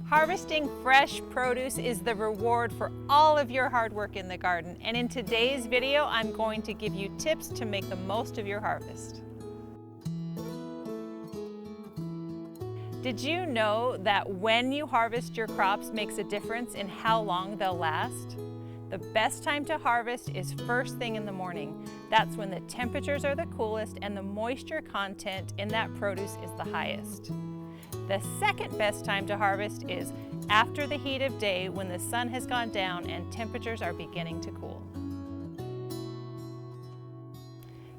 Harvesting fresh produce is the reward for all of your hard work in the garden, and in today's video I'm going to give you tips to make the most of your harvest. Did you know that when you harvest your crops makes a difference in how long they'll last? The best time to harvest is first thing in the morning. That's when the temperatures are the coolest and the moisture content in that produce is the highest. The second best time to harvest is after the heat of day when the sun has gone down and temperatures are beginning to cool.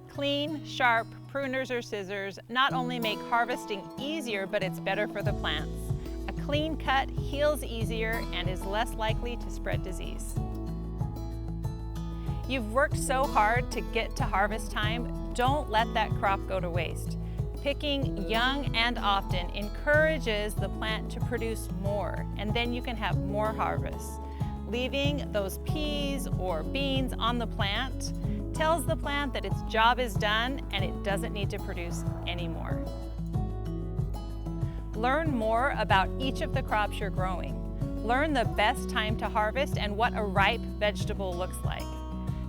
Clean, sharp pruners or scissors not only make harvesting easier, but it's better for the plants. A clean cut heals easier and is less likely to spread disease. You've worked so hard to get to harvest time, don't let that crop go to waste. Picking young and often encourages the plant to produce more, and then you can have more harvest. Leaving those peas or beans on the plant tells the plant that its job is done and it doesn't need to produce anymore. Learn more about each of the crops you're growing. Learn the best time to harvest and what a ripe vegetable looks like.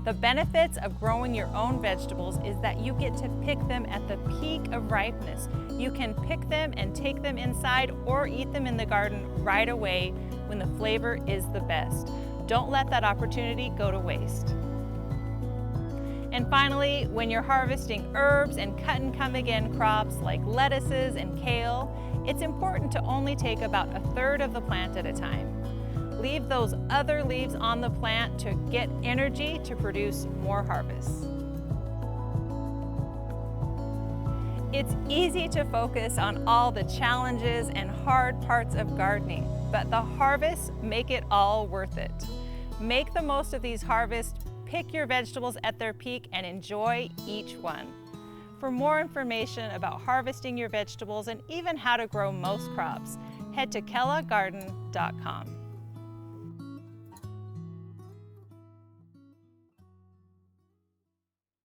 The benefits of growing your own vegetables is that you get to pick them at the peak of ripeness. You can pick them and take them inside or eat them in the garden right away when the flavor is the best. Don't let that opportunity go to waste. And finally, when you're harvesting herbs and cut and come again crops like lettuces and kale, it's important to only take about a third of the plant at a time. Leave those other leaves on the plant to get energy to produce more harvest. It's easy to focus on all the challenges and hard parts of gardening, but the harvests make it all worth it. Make the most of these harvests, pick your vegetables at their peak, and enjoy each one. For more information about harvesting your vegetables and even how to grow most crops, head to kellogg.garden.products.